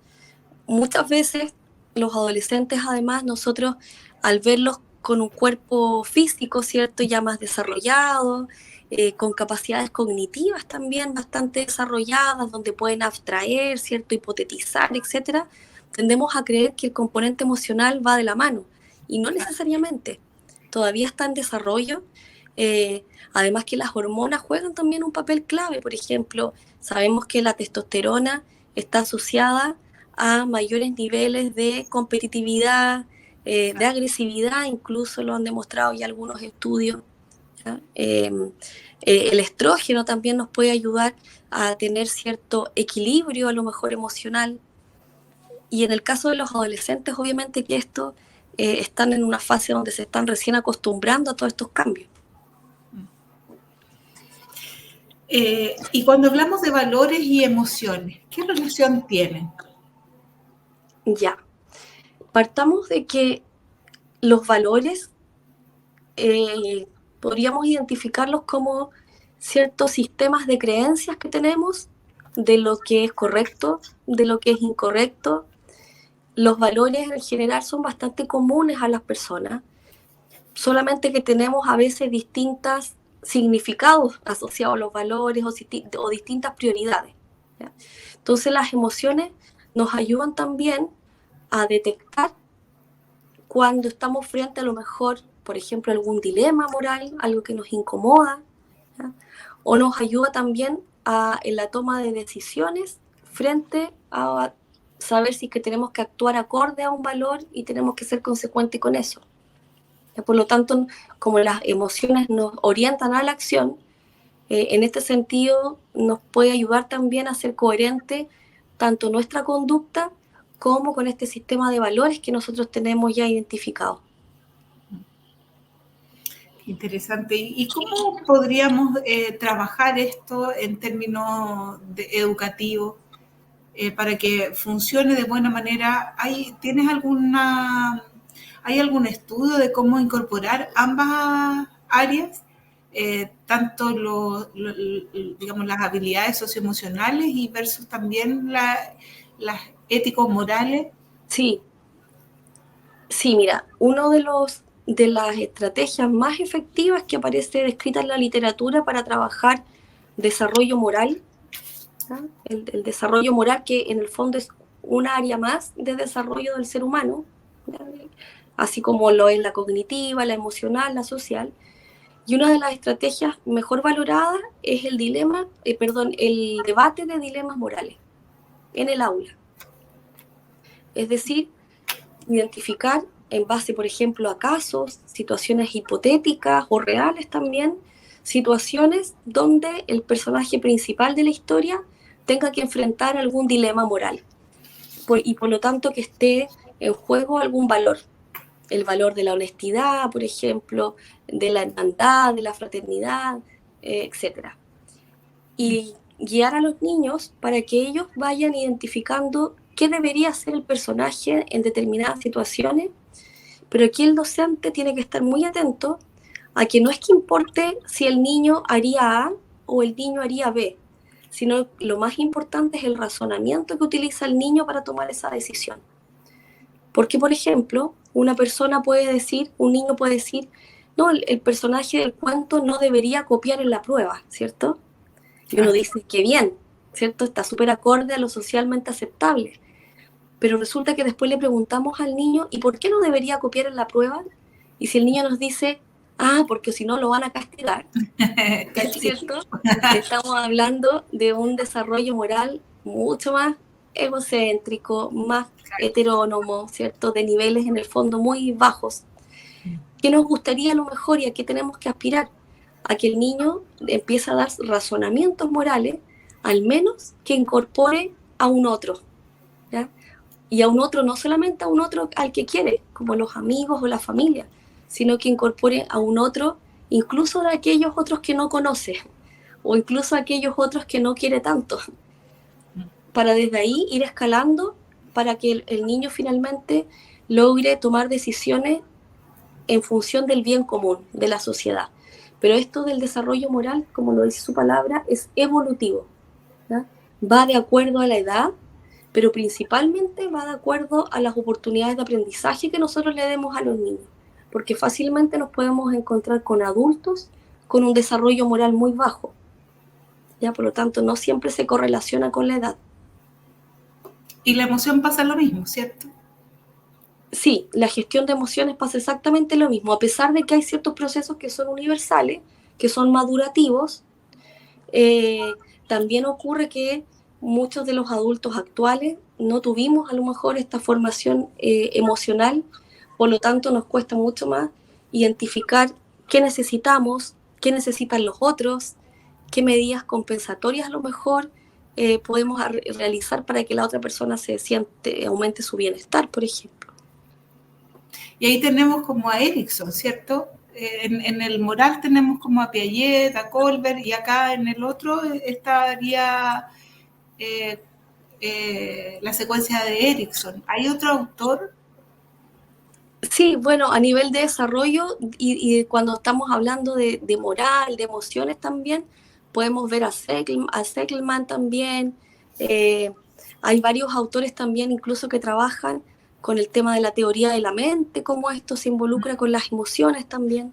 Muchas veces los adolescentes, además, nosotros al verlos con un cuerpo físico, ¿cierto?, ya más desarrollado, con capacidades cognitivas también bastante desarrolladas, donde pueden abstraer, ¿cierto?, hipotetizar, etcétera, tendemos a creer que el componente emocional va de la mano, y no necesariamente. Todavía está en desarrollo. Además que las hormonas juegan también un papel clave. Por ejemplo, sabemos que la testosterona está asociada a mayores niveles de competitividad, de agresividad, incluso lo han demostrado ya algunos estudios. El estrógeno también nos puede ayudar a tener cierto equilibrio, a lo mejor emocional. Y en el caso de los adolescentes, obviamente que estos están en una fase donde se están recién acostumbrando a todos estos cambios. Y cuando hablamos de valores y emociones, ¿qué relación tienen? Ya, partamos de que los valores podríamos identificarlos como ciertos sistemas de creencias que tenemos de lo que es correcto, de lo que es incorrecto. Los valores en general son bastante comunes a las personas, solamente que tenemos a veces distintos significados asociados a los valores o distintas prioridades, ¿ya? Entonces las emociones nos ayudan también a detectar cuando estamos frente a lo mejor, por ejemplo, algún dilema moral, algo que nos incomoda, ¿ya? O nos ayuda también en la toma de decisiones frente a saber si es que tenemos que actuar acorde a un valor y tenemos que ser consecuentes con eso. ¿Ya? Por lo tanto, como las emociones nos orientan a la acción, En este sentido, nos puede ayudar también a ser coherente tanto nuestra conducta como con este sistema de valores que nosotros tenemos ya identificado. Interesante. ¿Y cómo podríamos trabajar esto en términos educativos para que funcione de buena manera? ¿Hay algún estudio de cómo incorporar ambas áreas? Tanto digamos, las habilidades socioemocionales y versus también las éticos-morales. Sí, mira, uno de las estrategias más efectivas que aparece descrita en la literatura para trabajar desarrollo moral, ¿ah? El desarrollo moral, que en el fondo es un área más de desarrollo del ser humano, ¿ya? Así como lo es la cognitiva, la emocional, la social. Y una de las estrategias mejor valoradas es el debate de dilemas morales en el aula. Es decir, identificar en base, por ejemplo, a casos, situaciones hipotéticas o reales también, situaciones donde el personaje principal de la historia tenga que enfrentar algún dilema moral y por lo tanto que esté en juego algún valor. El valor de la honestidad, por ejemplo, de la hermandad, de la fraternidad, etc. Y guiar a los niños para que ellos vayan identificando qué debería hacer el personaje en determinadas situaciones, pero aquí el docente tiene que estar muy atento a que no es que importe si el niño haría A o el niño haría B, sino lo más importante es el razonamiento que utiliza el niño para tomar esa decisión. Porque, por ejemplo, un niño puede decir, no, el personaje del cuento no debería copiar en la prueba, ¿cierto? Y uno dice, qué bien, ¿cierto? Está súper acorde a lo socialmente aceptable. Pero resulta que después le preguntamos al niño, ¿y por qué no debería copiar en la prueba? Y si el niño nos dice, porque si no lo van a castigar, ¿cierto? Estamos hablando de un desarrollo moral mucho más egocéntrico, más heterónomo, ¿cierto? De niveles en el fondo muy bajos. ¿Qué nos gustaría a lo mejor y a qué tenemos que aspirar? A que el niño empiece a dar razonamientos morales, al menos que incorpore a un otro, ¿ya? Y a un otro, no solamente a un otro al que quiere, como los amigos o la familia, sino que incorpore a un otro, incluso de aquellos otros que no conoce, o incluso aquellos otros que no quiere tanto, para desde ahí ir escalando para que el niño finalmente logre tomar decisiones en función del bien común de la sociedad. Pero esto del desarrollo moral, como lo dice su palabra, es evolutivo, ¿ya? Va de acuerdo a la edad, pero principalmente va de acuerdo a las oportunidades de aprendizaje que nosotros le demos a los niños, porque fácilmente nos podemos encontrar con adultos con un desarrollo moral muy bajo, ¿ya? Por lo tanto, no siempre se correlaciona con la edad. Y la emoción pasa lo mismo, ¿cierto? Sí, la gestión de emociones pasa exactamente lo mismo, a pesar de que hay ciertos procesos que son universales, que son madurativos, también ocurre que muchos de los adultos actuales no tuvimos a lo mejor esta formación emocional, por lo tanto nos cuesta mucho más identificar qué necesitamos, qué necesitan los otros, qué medidas compensatorias a lo mejor podemos realizar para que la otra persona aumente su bienestar, por ejemplo. Y ahí tenemos como a Erikson, ¿cierto? En el moral tenemos como a Piaget, a Kohlberg, y acá en el otro estaría la secuencia de Erikson. ¿Hay otro autor? Sí, bueno, a nivel de desarrollo y cuando estamos hablando de moral, de emociones también, podemos ver a Seligman también. Hay varios autores también incluso que trabajan con el tema de la teoría de la mente, cómo esto se involucra con las emociones también,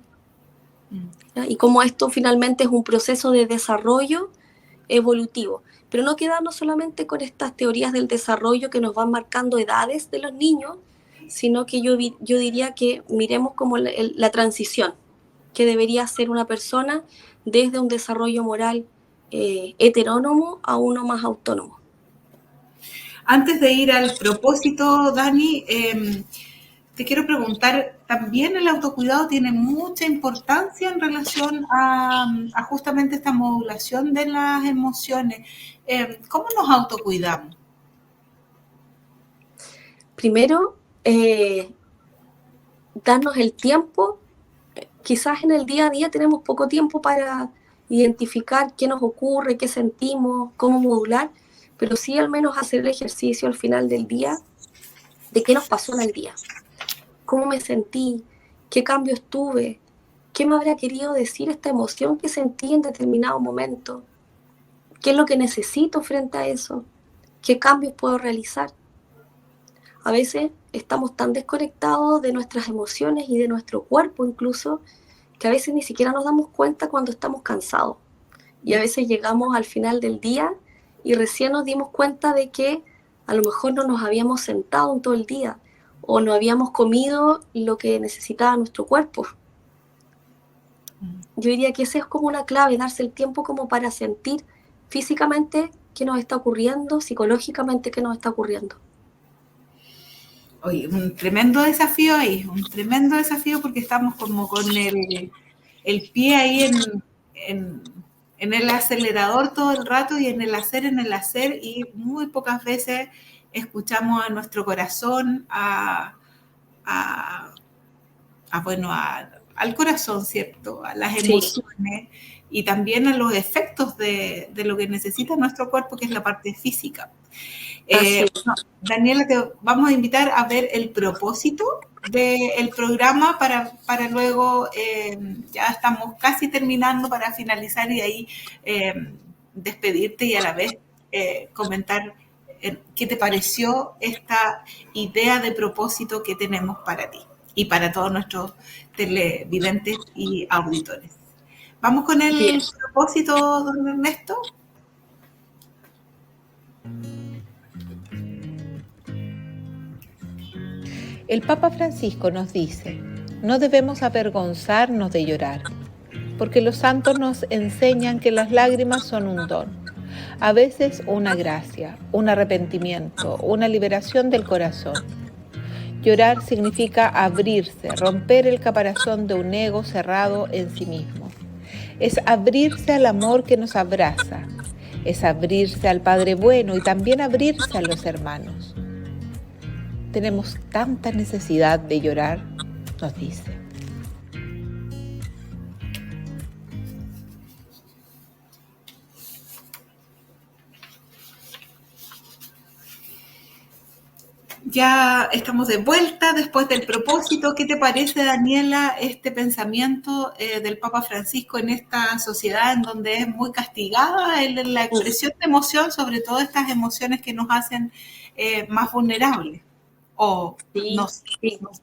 ¿ya? Y cómo esto finalmente es un proceso de desarrollo evolutivo. Pero no quedarnos solamente con estas teorías del desarrollo que nos van marcando edades de los niños, sino que yo diría que miremos como la transición que debería hacer una persona desde un desarrollo moral heterónomo a uno más autónomo. Antes de ir al propósito, Dani, te quiero preguntar, también el autocuidado tiene mucha importancia en relación a justamente esta modulación de las emociones. ¿Cómo nos autocuidamos? Primero, darnos el tiempo. Quizás en el día a día tenemos poco tiempo para identificar qué nos ocurre, qué sentimos, cómo modular, pero sí al menos hacer el ejercicio al final del día de qué nos pasó en el día, cómo me sentí, qué cambios tuve, qué me habrá querido decir esta emoción que sentí en determinado momento, qué es lo que necesito frente a eso, qué cambios puedo realizar. A veces estamos tan desconectados de nuestras emociones y de nuestro cuerpo incluso, que a veces ni siquiera nos damos cuenta cuando estamos cansados. Y a veces llegamos al final del día y recién nos dimos cuenta de que a lo mejor no nos habíamos sentado en todo el día o no habíamos comido lo que necesitaba nuestro cuerpo. Yo diría que esa es como una clave, darse el tiempo como para sentir físicamente qué nos está ocurriendo, psicológicamente qué nos está ocurriendo. Oye, un tremendo desafío ahí, un tremendo desafío porque estamos como con el pie ahí en el acelerador todo el rato y en el hacer, y muy pocas veces escuchamos a nuestro corazón, al corazón, ¿cierto? A las emociones y también a los efectos de lo que necesita nuestro cuerpo, que es la parte física. Daniela, te vamos a invitar a ver el propósito del programa para luego, ya estamos casi terminando para finalizar y ahí despedirte y a la vez comentar qué te pareció esta idea de propósito que tenemos para ti y para todos nuestros televidentes y auditores. ¿Vamos con el propósito, don Ernesto? El Papa Francisco nos dice, no debemos avergonzarnos de llorar, porque los santos nos enseñan que las lágrimas son un don, a veces una gracia, un arrepentimiento, una liberación del corazón. Llorar significa abrirse, romper el caparazón de un ego cerrado en sí mismo. Es abrirse al amor que nos abraza, es abrirse al Padre bueno y también abrirse a los hermanos. Tenemos tanta necesidad de llorar, nos dice. Ya estamos de vuelta después del propósito. ¿Qué te parece, Daniela, este pensamiento del Papa Francisco en esta sociedad en donde es muy castigada la expresión de emoción, sobre todo estas emociones que nos hacen más vulnerables? O nos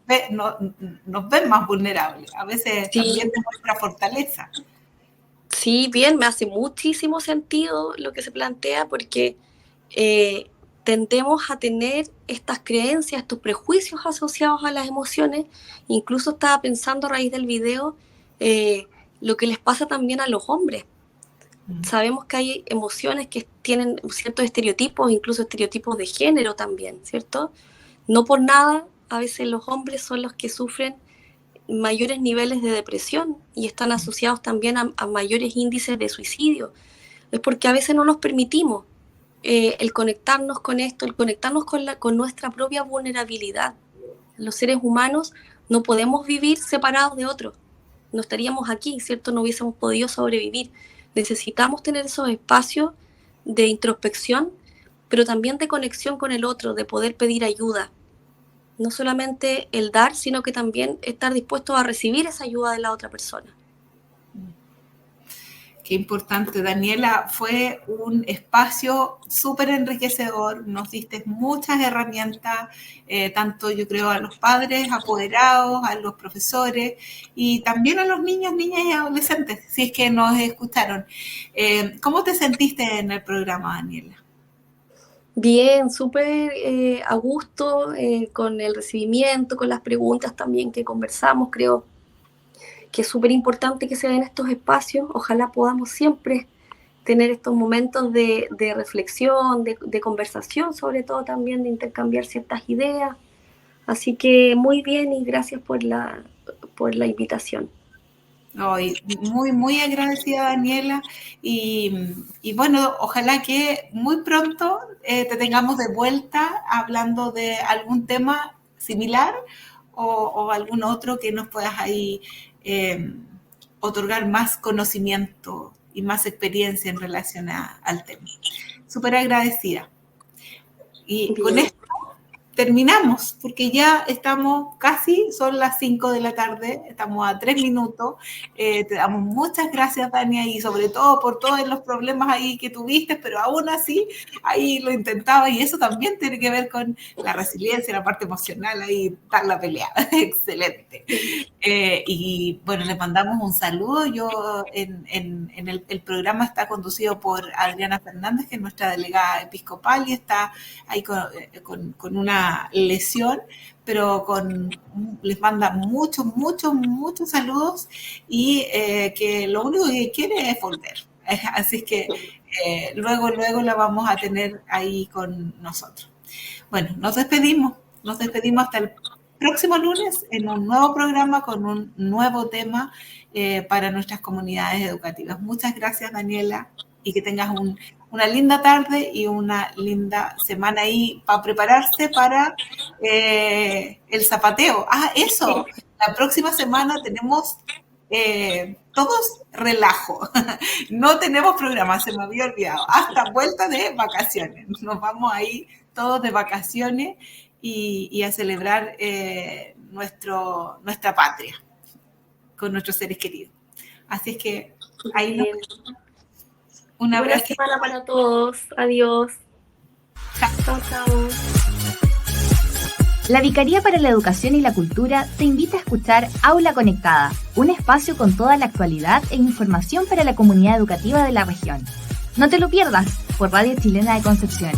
ven más vulnerables, a veces también de nuestra fortaleza. Sí, bien, me hace muchísimo sentido lo que se plantea porque tendemos a tener estas creencias, estos prejuicios asociados a las emociones. Incluso estaba pensando a raíz del video lo que les pasa también a los hombres. Sabemos que hay emociones que tienen ciertos estereotipos, incluso estereotipos de género también, ¿cierto? No por nada, a veces los hombres son los que sufren mayores niveles de depresión y están asociados también a mayores índices de suicidio. Es porque a veces no nos permitimos el conectarnos con esto, el conectarnos con nuestra propia vulnerabilidad. Los seres humanos no podemos vivir separados de otros. No estaríamos aquí, ¿cierto? No hubiésemos podido sobrevivir. Necesitamos tener esos espacios de introspección, pero también de conexión con el otro, de poder pedir ayuda. No solamente el dar, sino que también estar dispuesto a recibir esa ayuda de la otra persona. Qué importante, Daniela. Fue un espacio súper enriquecedor. Nos diste muchas herramientas, tanto yo creo a los padres apoderados, a los profesores y también a los niños, niñas y adolescentes, si es que nos escucharon. ¿Cómo te sentiste en el programa, Daniela? Bien, súper a gusto con el recibimiento, con las preguntas también que conversamos. Creo que es súper importante que se den estos espacios. Ojalá podamos siempre tener estos momentos de reflexión, de conversación, sobre todo también de intercambiar ciertas ideas. Así que muy bien y gracias por la invitación. Hoy, muy, muy agradecida, Daniela. Y bueno, ojalá que muy pronto te tengamos de vuelta hablando de algún tema similar o algún otro que nos puedas ahí otorgar más conocimiento y más experiencia en relación al tema. Súper agradecida. Y con esto terminamos, porque ya estamos casi, son las 5 de la tarde, estamos a 3 minutos. Te damos muchas gracias, Tania, y sobre todo por todos los problemas ahí que tuviste, pero aún así ahí lo intentaba, y eso también tiene que ver con la resiliencia, la parte emocional, ahí dar la pelea. Excelente. Y bueno, les mandamos un saludo. Yo en el programa está conducido por Adriana Fernández, que es nuestra delegada episcopal, y está ahí con una lesión, pero les manda muchos saludos, y que lo único que quiere es volver. Así es que luego la vamos a tener ahí con nosotros. Bueno, nos despedimos hasta el próximo lunes en un nuevo programa con un nuevo tema para nuestras comunidades educativas. Muchas gracias, Daniela, y que tengas una linda tarde y una linda semana ahí para prepararse para el zapateo. Eso, la próxima semana tenemos todos relajo. No tenemos programa, se me había olvidado. Hasta vuelta de vacaciones. Nos vamos ahí todos de vacaciones y a celebrar nuestra patria con nuestros seres queridos. Así es que ahí nos vemos. Un abrazo. Buena semana para todos. Adiós. Chao, chao. La Vicaría para la Educación y la Cultura te invita a escuchar Aula Conectada, un espacio con toda la actualidad e información para la comunidad educativa de la región. No te lo pierdas por Radio Chilena de Concepción.